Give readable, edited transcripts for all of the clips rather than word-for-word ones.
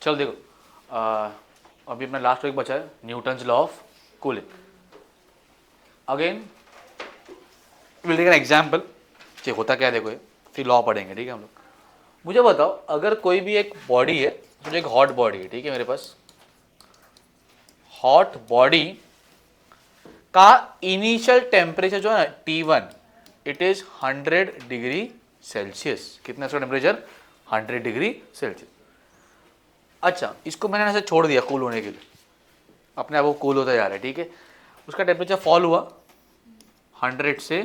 चल देखो, अभी अपना लास्ट टॉपिक बचा है Newton's law of cooling. Again will take an example कि होता क्या है, देखो ये फिर लॉ पढ़ेंगे, ठीक है हम लोग। मुझे बताओ, अगर कोई भी एक बॉडी है, मुझे एक हॉट बॉडी है, ठीक है मेरे पास, हॉट बॉडी का इनिशियल टेम्परेचर जो है ना T1, it is 100 degree Celsius. कितना इसका टेम्परेचर? 100 degree Celsius. अच्छा, इसको मैंने ऐसे छोड़ दिया कूल होने के लिए, अपने आप वो कूल होता जा रहा है, ठीक है। उसका टेम्परेचर फॉल हुआ 100 से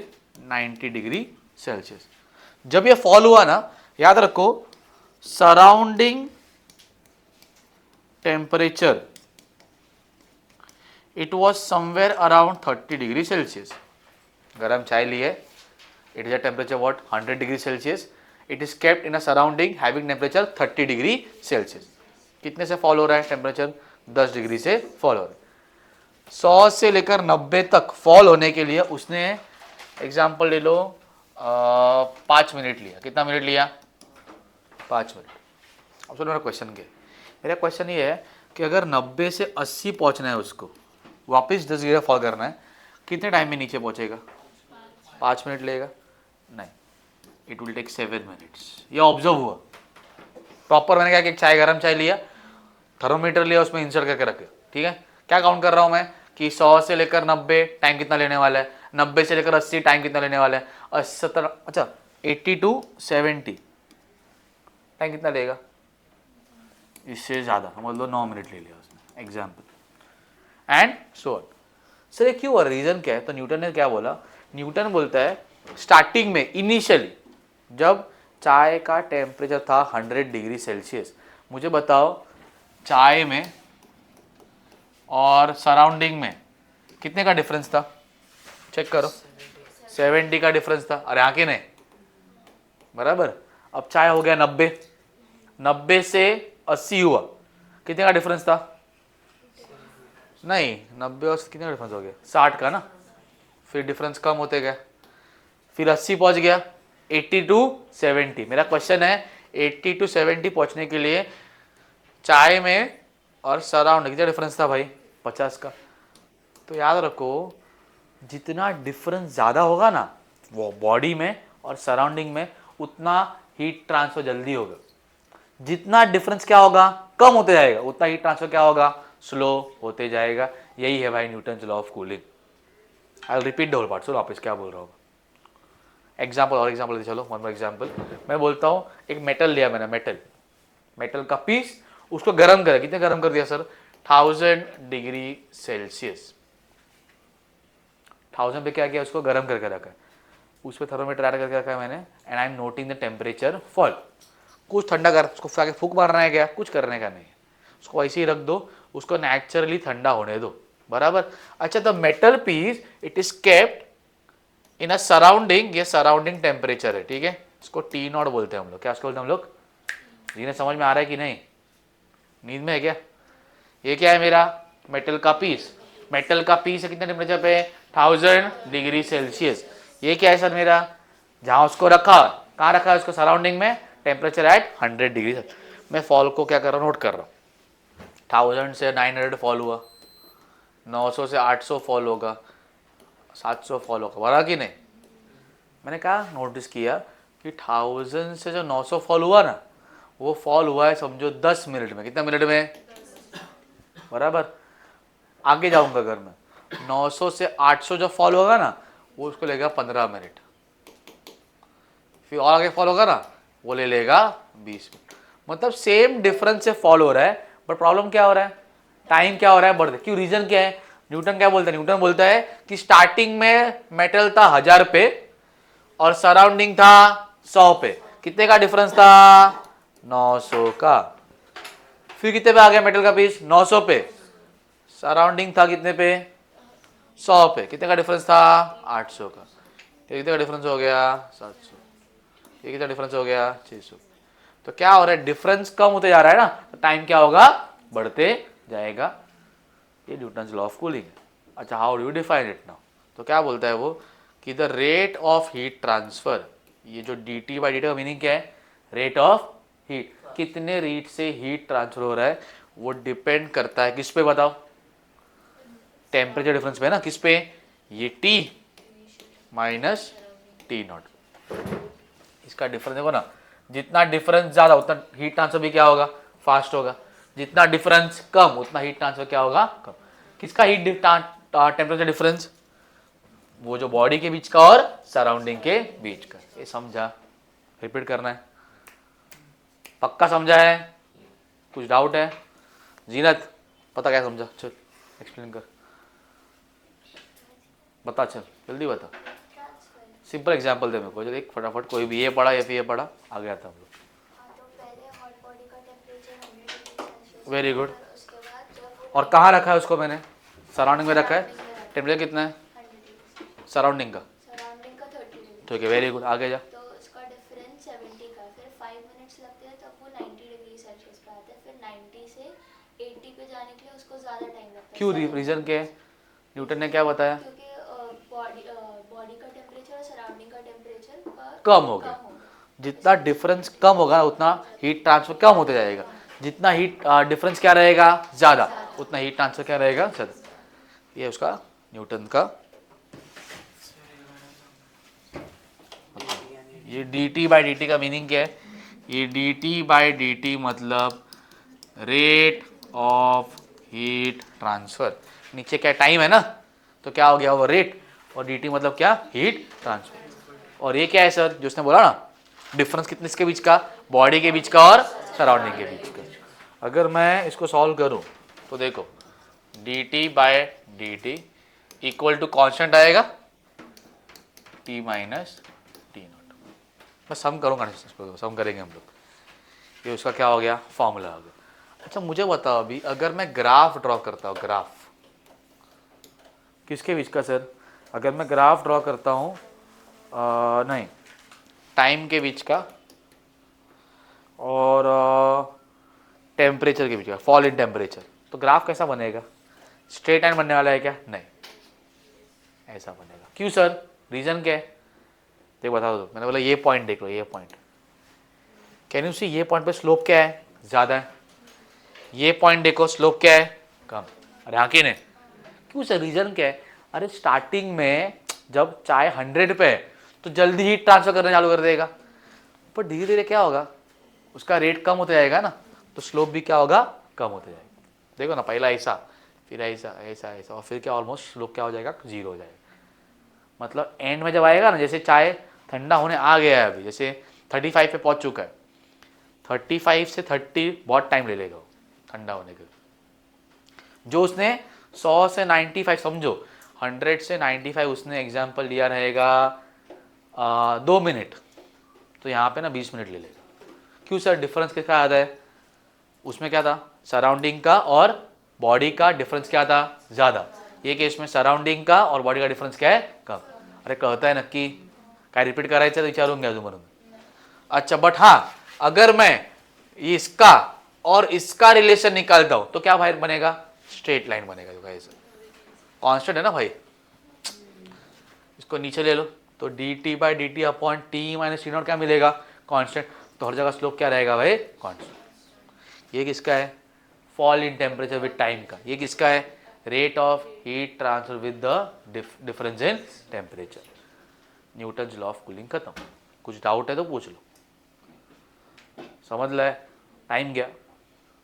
90 डिग्री सेल्सियस। जब ये फॉल हुआ ना, याद रखो surrounding temperature it was somewhere around 30 degree Celsius. गरम चाय ली है, it is a temperature what 100 degree Celsius, it is kept in a surrounding having temperature 30 degree Celsius. कितने से फॉल हो रहा है टेम्परेचर? 10 डिग्री से फॉल हो रहा है। 100 से लेकर 90 तक फॉल होने के लिए उसने एग्जाम्पल ले लो 5 मिनट लिया। कितना मिनट लिया? 5 मिनट। अब सुनो मेरा क्वेश्चन क्या है। मेरा क्वेश्चन ये है कि अगर 90 से 80 पहुंचना है, उसको वापस 10 डिग्री फॉल करना है, कितने टाइम में नीचे पहुंचेगा? 5 मिनट लेगा? नहीं, इट विल टेक 7 मिनट्स। ये ऑब्जर्व हुआ प्रॉपर। मैंने क्या कि चाय, गरम चाय लिया, थर्मोमीटर लिया, उसमें इंसर्ट करके रखे, ठीक है। क्या काउंट कर रहा हूं मैं कि 100 से लेकर 90 टाइम कितना लेने वाला है, 90 से लेकर 80 टाइम कितना लेने वाला है, 70, अच्छा 80 टू 70 टाइम कितना लेगा? इससे ज़्यादा, समझ लो 9 मिनट ले लिया उसने example and so on. Sir ये क्यों हुआ? रीज़न क्या है? तो न्यूटन ने क्या बोला? न्यूटन बोलता है स्टार्टिंग में, इनिशियली जब चाय का टेम्परेचर था 100 डिग्री सेल्सियस, मुझे बताओ चाय में और सराउंडिंग में कितने का डिफरेंस था? चेक करो, 70 का डिफरेंस था। अरे आके नहीं, बराबर। अब चाय हो गया 90, 90 से 80 हुआ, कितने का डिफरेंस था? नहीं, 90 और कितने का डिफरेंस हो गया? 60 का ना। फिर डिफरेंस कम होते गए, फिर 80 पहुंच गया, 80 टू 70। मेरा क्वेश्चन है 80 टू 70 पहुंचने के लिए चाय में और सराउंड कितना डिफरेंस था भाई? 50 का। तो याद रखो, जितना डिफरेंस ज़्यादा होगा ना वो बॉडी में और सराउंडिंग में, उतना हीट ट्रांसफर जल्दी होगा। जितना डिफरेंस क्या होगा? कम होते जाएगा, उतना हीट ट्रांसफर क्या होगा? स्लो होते जाएगा। यही है भाई Newton's law of cooling. I will repeat the whole part. So वापस क्या बोल रहा हूँ? एग्जाम्पल और एग्जाम्पल, चलो वन मोर एग्जाम्पल। मैं बोलता हूँ एक मेटल लिया मैंने, मेटल का पीस, उसको गर्म करा। कितने गर्म कर दिया सर? 1000 degree Celsius. 1000 पे क्या किया? उसको गर्म करके रखा है, उस पर थर्मोमीटर ऐड करके रखा है मैंने, and I am noting the temperature fall. कुछ ठंडा कर, उसको आगे फूक मारना है क्या? कुछ करने का नहीं है, उसको ऐसे ही रख दो, उसको नेचुरली ठंडा होने दो, बराबर। अच्छा, the metal piece it is kept in a surrounding, ये सराउंडिंग टेम्परेचर है, ठीक है। इसको टी नॉट बोलते हैं हम लोग। क्या उसको बोलते हैं हम लोग? जिन्हें समझ में आ रहा है कि नहीं? नींद में है क्या? ये क्या है मेरा? मेटल का पीस। मेटल का पीस है कितने टेम्परेचर पे? 1000 डिग्री सेल्सियस। ये क्या है सर मेरा? जहां उसको रखा, कहाँ रखा है उसको? सराउंडिंग में, टेम्परेचर एट 100 डिग्री। मैं फॉल को क्या कर रहा हूँ? नोट कर रहा हूँ। 1000 से 900 फॉल हुआ, 900 से 800 फॉल होगा, 700 फॉल होगा, बरा कि नहीं? मैंने कहा नोटिस किया कि 1000 से जो 900 फॉल हुआ ना, वो फॉल हुआ है समझो 10 मिनट में। कितना मिनट में? बराबर। आगे जाऊंगा अगर मैं, 900 से 800 जो फॉल होगा ना, वो उसको लेगा 15 मिनट। फिर और आगे फॉल होगा ना, वो ले लेगा 20 मिनट। मतलब सेम डिफरेंस से फॉल हो रहा है, बट प्रॉब्लम क्या हो रहा है? टाइम क्या हो रहा है? बढ़। क्यों? रीजन क्या है? न्यूटन क्या बोलता है? न्यूटन बोलता है कि स्टार्टिंग में मेटल था 1000 पे और सराउंडिंग था 100 पे। कितने का डिफरेंस था? 900 का। फिर कितने पे आ गया मेटल का पीस? 900 पे। सराउंडिंग था कितने पे? 100 पे। कितने का डिफरेंस था? 800 का। ये कितने का डिफरेंस हो गया? 700। ये कितना डिफरेंस हो गया? 600। तो क्या हो रहा है? डिफरेंस कम होते जा रहा है ना, तो टाइम क्या होगा? बढ़ते जाएगा। ये न्यूटन्स लॉ ऑफ कूलिंग है। अच्छा, how do you define it now? तो क्या बोलता है वो कि the rate of heat transfer, ये जो dt बाई dt का मीनिंग क्या है? Rate of heat. कितने रेट से हीट ट्रांसफर हो रहा है वो डिपेंड करता है किस पे बताओ, टेम्परेचर डिफरेंस पे ना, किस पे, ये T माइनस T0। इसका डिफरेंस देखो ना, जितना डिफरेंस ज्यादा उतना हीट ट्रांसफर भी क्या होगा, फास्ट होगा, जितना डिफरेंस कम उतना हीट ट्रांसफर क्या होगा, कम। किसका हीट टेम्परेचर डिफरेंस, वो जो बॉडी के बीच का और सराउंडिंग के बीच का। ये समझा, रिपीट करना है, पक्का समझा है, कुछ डाउट है? जीनत पता क्या समझा, चल एक्सप्लेन कर, बता, चल जल्दी बता, सिंपल एग्जांपल दे मेरे को, चल एक फटाफट, कोई भी ये पढ़ा या फिर ये पढ़ा, आ गया था हम लोग। वेरी गुड, और कहाँ रखा है उसको मैंने, सराउंडिंग में रखा है, टेम्परेचर कितना है सराउंडिंग का, ठीक है, वेरी गुड, आगे जा। तो उसका डिफरेंस 70 का, फिर 5 मिनट्स लगते हैं तब वो 90 डिग्री सेल्सियस पे आता है, फिर 90 से 80 पे जाने के लिए उसको ज़्यादा टाइम लगता है। क्यों, रीजन क्या है, न्यूटन ने क्या बताया, क्योंकि बॉडी का टेम्परेचर और सराउंडिंग का टेम्परेचर कम हो गया, जितना डिफरेंस कम होगा उतना हीट ट्रांसफर कम होते जाएगा, जितना हीट डिफरेंस क्या रहेगा ज़्यादा, उतना हीट ट्रांसफर क्या रहेगा ज़्यादा। ये उसका न्यूटन का, ये dt बाई dt का मीनिंग क्या है, ये dt बाई dt मतलब रेट ऑफ हीट ट्रांसफर, नीचे क्या टाइम है ना, तो क्या हो गया वो रेट, और dt मतलब क्या, हीट ट्रांसफर। और ये क्या है सर, जो उसने बोला ना, डिफरेंस कितने इसके बीच का, बॉडी के बीच का और सराउंडिंग के बीच का। अगर मैं इसको सॉल्व करूं तो देखो dt by dt equal to constant आएगा t माइनस T0। मैं सम करूँगा, सम करेंगे हम लोग, ये उसका क्या हो गया, फॉर्मूला हो गया। अच्छा मुझे बताओ अभी, अगर मैं ग्राफ ड्रॉ करता हूँ, ग्राफ किसके बीच का सर, अगर मैं ग्राफ ड्रॉ करता हूँ नहीं, टाइम के बीच का और टेम्परेचर के बीच का, फॉल इन टेम्परेचर, तो ग्राफ कैसा बनेगा, स्ट्रेट लाइन बनने वाला है क्या, नहीं, ऐसा बनेगा। क्यों सर, रीजन क्या है, देख बता दो, मैंने बोला ये पॉइंट देख लो, ये पॉइंट, कैन यू सी, ये पॉइंट पे स्लोप क्या है, ज़्यादा है, ये पॉइंट देखो स्लोप क्या है, कम। अरे हाँ कि नहीं, क्यों सर, रीजन क्या है, अरे स्टार्टिंग में जब चाय 100 पे है तो जल्दी ही ट्रांसफर करना चालू कर देगा, पर धीरे धीरे क्या होगा, उसका रेट कम होता जाएगा ना, तो स्लोप भी क्या होगा, कम होता जाएगा। देखो ना, पहला ऐसा, फिर ऐसा ऐसा ऐसा, और फिर क्या ऑलमोस्ट स्लोप क्या हो जाएगा, 0 हो जाएगा। मतलब एंड में जब आएगा ना, जैसे चाय ठंडा होने आ गया है अभी, जैसे 35 पे पहुंच चुका है, 35 से 30 बहुत टाइम ले लेगा ठंडा होने के लिए। जो उसने 100 से 95 समझो, 100 से 95 उसने एग्जाम्पल लिया रहेगा 2 मिनट, तो यहाँ पे ना 20 मिनट ले लेगा। क्यों सर, डिफरेंस किसका आता है, उसमें क्या था, सराउंडिंग का और बॉडी का डिफरेंस क्या था, ज़्यादा, ये केस में सराउंडिंग का और बॉडी का डिफरेंस क्या है, कम। अरे कहता है नक्की काय रिपीट करायचं तर विचारूंगा तुम्हाला। अच्छा, बट हाँ, अगर मैं इसका और इसका रिलेशन निकालता हूं तो क्या बाहर बनेगा, स्ट्रेट लाइन बनेगा, जो ऐसे कांस्टेंट है ना भाई, इसको नीचे ले लो तो dt by dt upon T minus T0 क्या मिलेगा, कांस्टेंट, तो हर जगह स्लोप क्या रहेगा भाई, कांस्टेंट। ये किसका है, fall in temperature with time का, ये किसका है, rate of heat transfer with the difference in temperature, Newton law of cooling खत्म। कुछ डाउट है तो पूछ लो, समजलं, टाइम घ्या,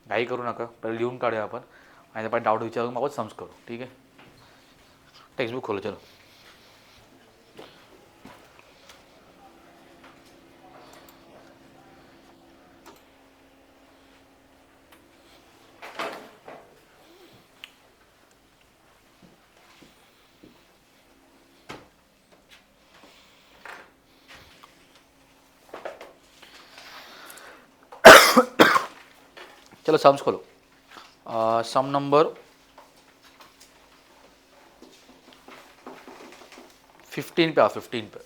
घाई करू नका, पहले लिहून काढूया आपण, आणि आपण डाउट विचारून मग समज करू, ठीक है। टेक्स्ट बुक खोलो, चलो। चलो सम्स खोलो, सम नंबर 15 पे आओ, 15 पे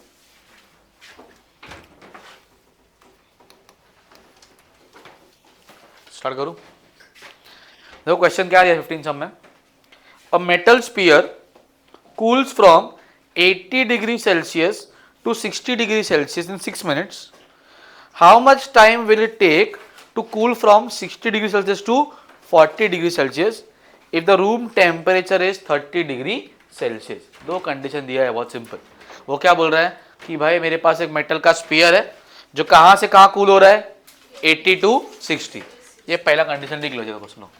स्टार्ट करूं। देखो क्वेश्चन क्या है 15 सम में, a metal sphere cools from 80 degree Celsius to 60 degree Celsius in 6 minutes. How much time will it take to cool from 60 degree Celsius to 40 degree Celsius if the room temperature is 30 degree Celsius. दो condition दिया है, बहुत simple. वो क्या बोल रहा है कि भाई मेरे पास एक मेटल का स्पीयर है जो कहां से कहां कूल हो रहा है, 80 टू 60। ये पहला कंडीशन लिख लो जरा, सुनो।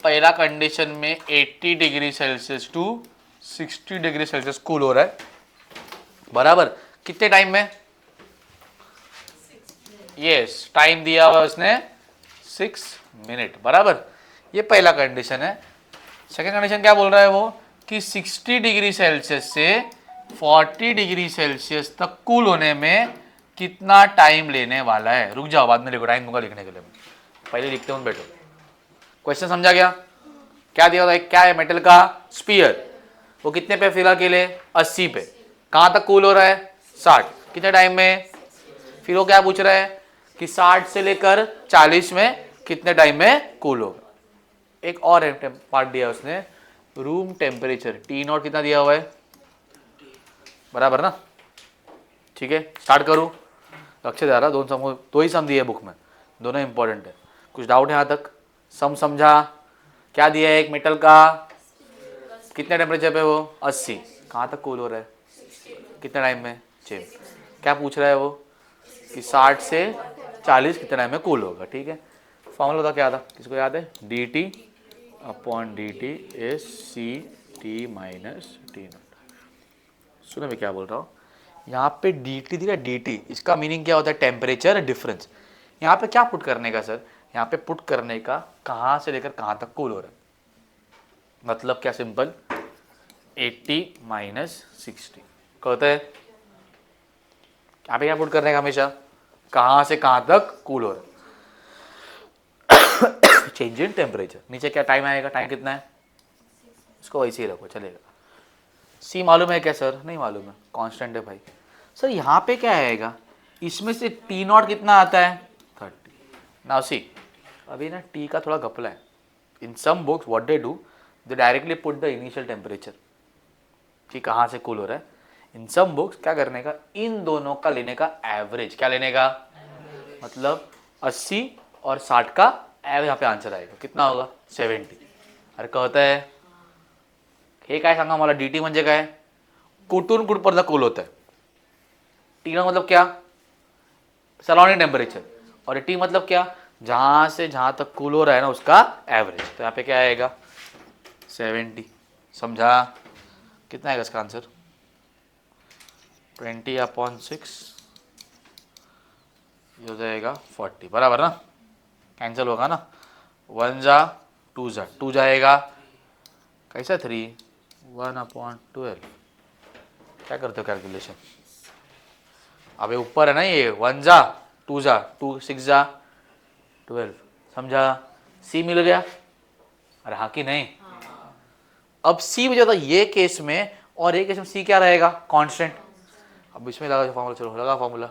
पहला कंडीशन में 80 degree Celsius to 60 degree Celsius cool हो रहा है, बराबर। कितने टाइम में? यस, टाइम दिया हुआ उसने 6 मिनट, बराबर। ये पहला कंडीशन है। सेकेंड कंडीशन क्या बोल रहा है वो कि 60 डिग्री सेल्सियस से 40 डिग्री सेल्सियस तक कूल होने में कितना टाइम लेने वाला है। रुक जाओ, बाद में लिखो, टाइम दूंगा लिखने के लिए, पहले लिखते हूँ, बैठो। क्वेश्चन समझा गया? क्या दिया होता है, क्या है, मेटल का स्पीयर, वो कितने पे फिलहाल के लिए 80 पे, कहां तक कूल हो रहा है 60, कितने टाइम में। फिर वो क्या पूछ रहा है कि 60 से लेकर 40 में कितने टाइम में कूल होगा। एक और पार्ट दिया उसने, रूम टेम्परेचर T0 कितना दिया हुआ है, बराबर ना। ठीक है, स्टार्ट करूं, लक्ष्य दे रहा, दो ही सम दिए बुक में, दोनों इंपॉर्टेंट है। कुछ डाउट है यहाँ तक? सम समझा? क्या दिया है, एक मेटल का कितने टेम्परेचर पे, वो 80, कहाँ तक कूल हो रहा है, कितने टाइम में, 6। क्या पूछ रहा है वो कि 60 से 40 कितने टाइम में कूल होगा। ठीक है, फॉर्मूला था क्या था, किसको याद है, dt upon dt is CT minus T0। सुनो मैं क्या बोल रहा हूँ, यहाँ पे dt दिया, dt इसका मीनिंग क्या होता है, टेम्परेचर डिफरेंस। यहाँ पे क्या पुट करने का सर, यहाँ पे पुट करने का कहाँ से लेकर कहाँ तक कूल हो रहा है, मतलब क्या, सिंपल 80 माइनस 60 कहते हैं। यहाँ पे क्या पुट करने का, हमेशा कहाँ से कहाँ तक कूल हो रहा है, चेंज इन टेम्परेचर। नीचे क्या टाइम आएगा, टाइम कितना है, इसको वैसे ही रखो चलेगा। सी मालूम है क्या सर, नहीं मालूम है, कांस्टेंट है भाई। सर यहाँ पे क्या आएगा, इसमें से T0 कितना आता है, 30। नाउ सी, अभी ना टी का थोड़ा घपला है। In some books what they do, they directly put the initial temperature कि कहाँ से कूल हो रहा है। इन सम बुक्स क्या करने का, इन दोनों का लेने का एवरेज, क्या लेने का, मतलब 80 और 60 का एवरेज। यहाँ पे आंसर आएगा कितना होगा, 70। अरे कहता है हे काय सांगा मला, dt म्हणजे काय, कुठून कुठपर्यंत कूल होता है। T0 मतलब क्या, सराउंडिंग टेम्परेचर, और T मतलब क्या, जहां से जहां तक कूल हो रहा है ना उसका एवरेज। तो यहाँ पे क्या आएगा, 70। समझा? कितना आएगा इसका आंसर, 20/6, ये हो जाएगा 40, बराबर ना। कैंसिल होगा ना, 1 जा 2 जा 2 जाएगा, कैसा 3, 1/12। क्या करते हो कैलकुलेशन, अबे ऊपर है ना ये, 1 जा 2 जा 2, 6 जा 12। समझा? सी मिल गया, अरे हाँ कि नहीं। अब सी में जाता ये केस में, और ये केस में सी क्या रहेगा, कांस्टेंट। अब इसमें लगा फॉर्मूला, चलो लगा formula,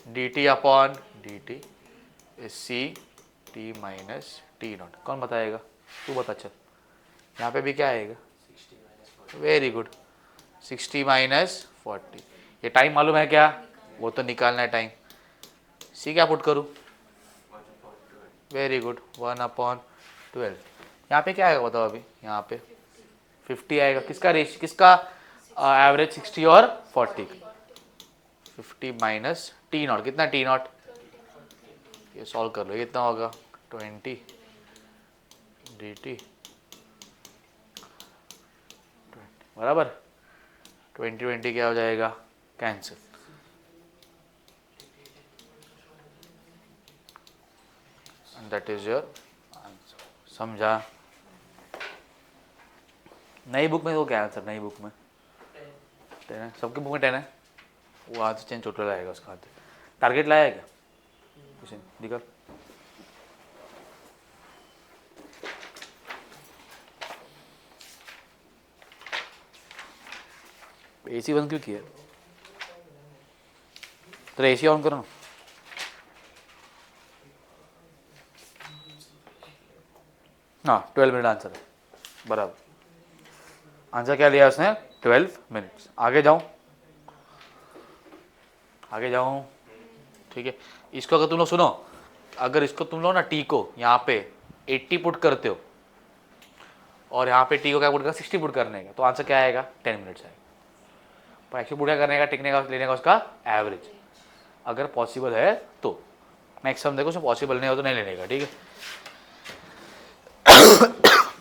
dt upon dt is CT minus T0। कौन बताएगा, तू बता चल। यहाँ पे भी क्या आएगा, वेरी गुड, 60 माइनस 40। ये टाइम मालूम है क्या, वो तो निकालना है टाइम। सी क्या पुट करूँ, वेरी गुड, 1/12। यहाँ पे क्या आएगा बताओ, अभी यहाँ पे 50 आएगा। किसका रेश, किसका एवरेज, 60 और 40। 50 माइनस T0, कितना T0, ये सॉल्व कर लो, ये कितना होगा, 20 dt, बराबर। 20 क्या हो जाएगा, cancel. And that is your answer. समझा? नई बुक में वो क्या आंसर, नई बुक में 10 है, सबकी बुक में 10 है। वो आज चेंज टोटल आएगा उसका हाथ। टारगेट लाया है क्या, कुछ निकल। एसी बंद क्यों किया, तो एसी ऑन करो ना। हाँ 12 मिनट आंसर है, बराबर। आंसर क्या लिया उसने, 12 मिनट्स। आगे जाऊं, आगे जाऊं, ठीक है। इसको अगर तुम लोग सुनो, अगर इसको तुम लोग ना टी को यहाँ पे 80 पुट करते हो और यहाँ पे टी को क्या पुट करना 60 पुट करने का, तो आंसर क्या आएगा 10 मिनट्स आएगा। पर एक्चुअली पुट क्या करने का, टिकने का, लेने का उसका एवरेज, अगर पॉसिबल है तो। मैक्सिमम देखो उसमें पॉसिबल नहीं हो तो नहीं लेने का, ठीक है।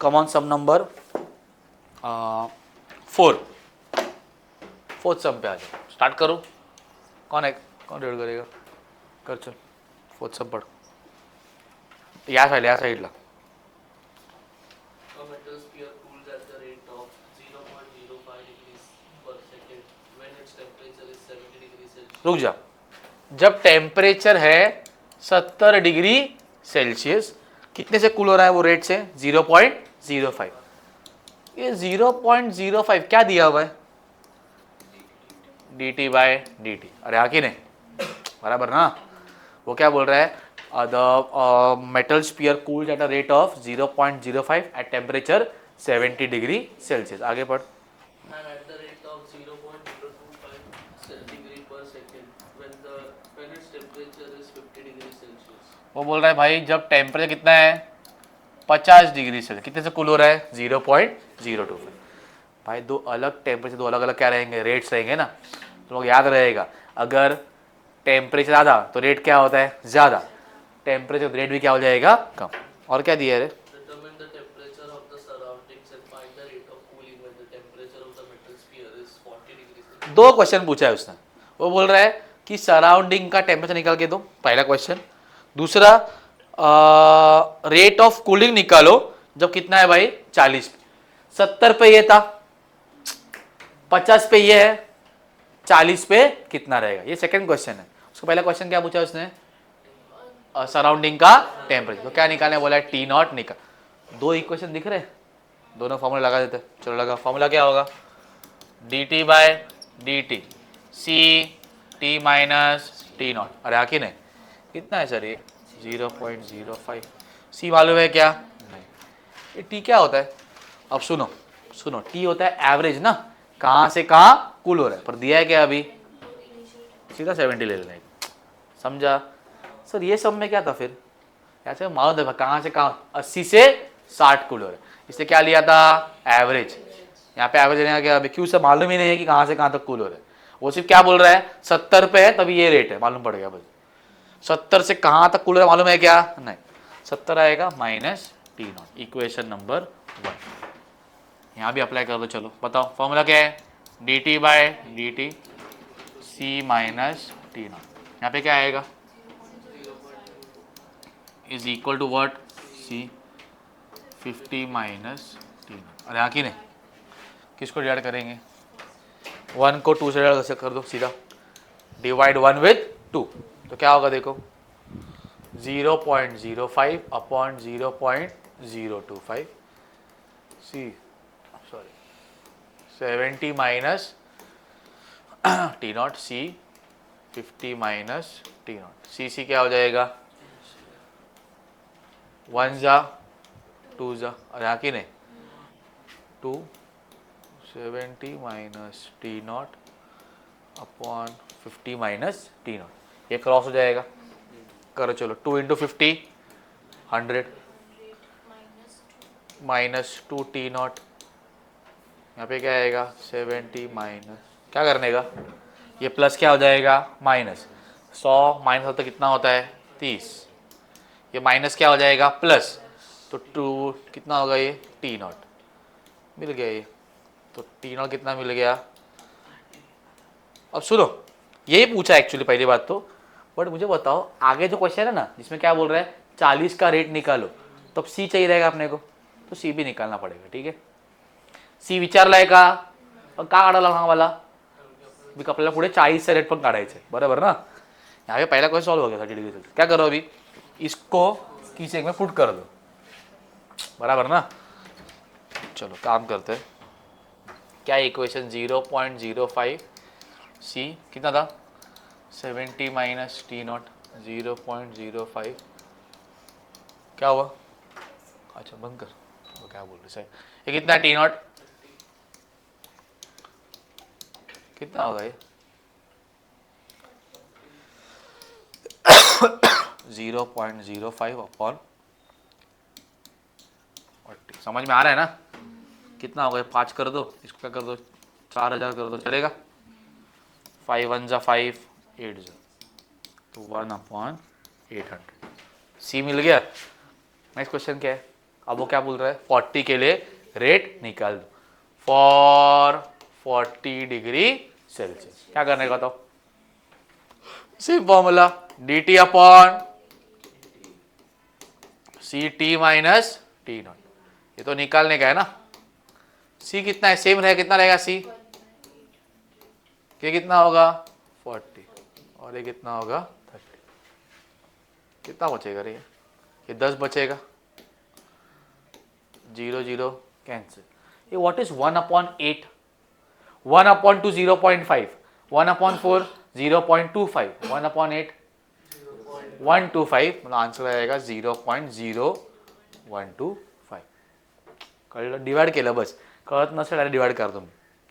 Come on sum number 4, fourth sum पे आ जाओ, स्टार्ट करो। कौन रीड करेगा, कर चल, फोर्थ सम पढ़। या साइड ला। A metal sphere cools at the rate of 0.05 degrees per second when its temperature is 70 degrees Celsius. रुक जा, जब टेम्परेचर है 70 डिग्री सेल्सियस, कितने से कूल हो रहा है वो रेट से 0.05। ये 0.05 क्या दिया हुआ है, dt बाय dt। अरे हाँ कि नहीं, बराबर ना। वो क्या बोल रहा है, the metal sphere cooled at a rate of 0.05 at temperature 70 degree Celsius. आगे पढ़। And at the rate of 0.025 degree per second when its temperature is 50 degrees Celsius. वो बोल रहा है भाई जब टेम्परेचर कितना है 50 डिग्री सेल्सियस, कितने से कूल हो रहा है 0.025। भाई दो अलग टेम्परेचर, दो अलग अलग क्या रहेंगे, रेट्स रहेंगे ना। तो लोग याद रहेगा, अगर टेम्परेचर ज़्यादा तो रेट क्या होता है ज़्यादा, टेम्परेचर रेट भी क्या हो जाएगा कम। और क्या दिया है, Determine the temperature of the surroundings and find the rate of cooling when the temperature of the metal sphere is 40 degrees Celsius. दो क्वेश्चन पूछा है उसने। वो बोल रहा है कि सराउंडिंग का टेम्परेचर निकाल के दो, पहला क्वेश्चन। दूसरा रेट ऑफ कूलिंग निकालो जब कितना है भाई 40 पे, 70 पे ये था, 50 पे ये है, 40 पे कितना रहेगा, ये सेकंड क्वेश्चन है। उसको पहला क्वेश्चन क्या पूछा उसने, सराउंडिंग का टेम्परेचर, तो क्या निकालने बोला है टी नॉट निकाल। दो इक्वेशन दिख रहे हैं, दोनों फॉर्मूला लगा देते हैं। चलो लगा, फॉर्मूला क्या होगा, dt by dt C T minus T nought. अरे आके नहीं, कितना है सर ये 0.05। सी मालूम है क्या, नहीं। ये टी क्या होता है, अब सुनो सुनो, टी होता है एवरेज ना, कहाँ से कहाँ कूल हो रहा है, पर दिया है क्या अभी, सीधा 70 ले लेना है। समझा सर, ये सब में क्या था फिर, ऐसे मालूम था कहाँ से कहाँ 80 से 60 कूल हो रहा है, इसलिए क्या लिया था एवरेज। यहाँ पे एवरेज लेने का क्या, अभी क्यों से मालूम ही नहीं है कि कहाँ से कहाँ तक कूल हो रहा है। वो सिर्फ क्या बोल रहा है 70 पे है तभी ये रेट है, मालूम पड़ गया बस। 70 से कहाँ तक कूल हो रहा है मालूम है क्या, नहीं। 70 आएगा minus T not, equation number 1। यहाँ भी अप्लाई कर दो। चलो बताओ फॉर्मूला क्या है, D T by D T C minus T nought. यहाँ पे क्या आएगा, is equal to what, C 50 minus T nought. अरे हाँ कि नहीं, किसको डिवाइड करेंगे, 1 को 2 से डिवाइड कर दो सीधा, डिवाइड 1 विथ 2, तो क्या होगा देखो 0.05 upon 0.025 C, sorry 70 minus T naught C 50 minus T naught. C क्या हो जाएगा 1 जा 2 जा, अरे हाँ कि नहीं 270 minus T not upon 50 minus T nought, ये क्रॉस हो जाएगा। करो चलो 2 इंटू 50 100 माइनस 2 टी नॉट, यहाँ पे क्या आएगा 70 माइनस, क्या करने का, ये प्लस क्या हो जाएगा माइनस, 100 माइनस होता कितना होता है 30, ये माइनस क्या हो जाएगा प्लस, तो 2 कितना होगा ये टी नॉट, मिल गया ये, तो टी नॉट कितना मिल गया। अब सुनो, यही पूछा एक्चुअली पहली बात तो, बट मुझे बताओ आगे जो क्वेश्चन है ना जिसमें क्या बोल रहा है 40 का रेट निकालो, तो अब सी चाहिए रहेगा अपने को, तो सी भी निकालना पड़ेगा, ठीक है। सी विचारलाय का, पण का काढायला भांगवाला, मी आपल्याला पुढे 40 रेट पण काढायचे, बरोबर ना। यहाँ पे पहला क्वेश्चन सॉल्व हो गया 30 डिग्री सेल्सियस। क्या करो अभी, इसको किसी एक में पुट कर दो, बराबर ना। चलो काम करते हैं, क्या इक्वेशन 0.05 सी कितना था 70 माइनस टी नॉट 0.05, क्या हुआ, अच्छा बंद कर, तो क्या बोल रहे सही, ये कितना टी नॉट, कितना होगा ये 0.05 अपॉन 40। समझ में आ रहा है ना? कितना होगा? 5 कर दो, इसको क्या कर दो, 4000 कर दो, चलेगा? 5 1 जा 5, 8 जा, तो 1/800। सी मिल गया। नेक्स्ट क्वेश्चन क्या है? अब वो क्या बोल रहा है? 40 के लिए रेट निकाल दो फॉर 40 डिग्री सेल्सियस। क्या करने का? तो same formula, dt upon C T minus T nought. ये तो निकालने का है ना। सी कितना है? सेम रहेगा। कितना रहेगा सी? ये कितना होगा? 40 और ये कितना होगा? 30। कितना बचेगा रे? ये 10 बचेगा, 0 0 कैंसिल। ये व्हाट इज 1/8? 1/2 0.5, 1/4 0.25, 1/8 125, मतलब आन्सर आएगा 0.0125. कळलं? डिवाइड केलं बस. कळत नसेल डायरेक्ट डिवाइड कर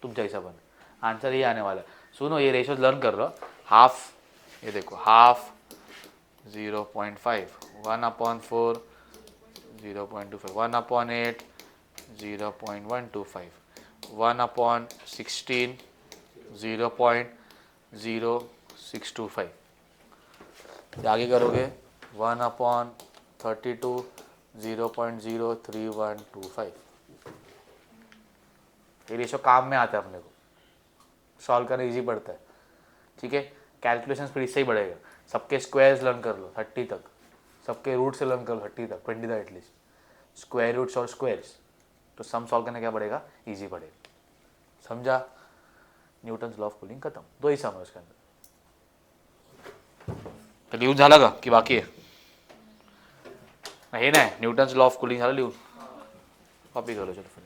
तुमच्या हिशोबाने. आन्सर ये आने वाला है. सुनो, ये रेशो लर्न कर लो. हाफ, ये देखो, हाफ 0.5, 1/4 0.25, 1/8 0.125, 1/16 0.0625. आगे करोगे 1/32 0.03125. ये रेशो काम में आता है अपने को, सॉल्व करना इजी पड़ता है. ठीक है, कैलकुलेशन स्पीड इससे ही बढ़ेगा. सबके स्क्वायर्स लर्न कर लो 30 तक, सबके रूट से लर्न कर लो 30 तक, 20 तक एटलीस्ट. स्क्वायर रूट्स और स्क्वायर्स, तो सम सॉल्व करने क्या पड़ेगा? इजी पड़ेगा. समझा? न्यूटन्स लॉ ऑफ कूलिंग खत्म. 2 ही सम है उसके अंदर. तर लिहून झालं का की बाकी आहे? हे नाही, न्यूटन्स लॉ ऑफ कूलिंग झालं लिहून? कॉपी करो चलो फिर.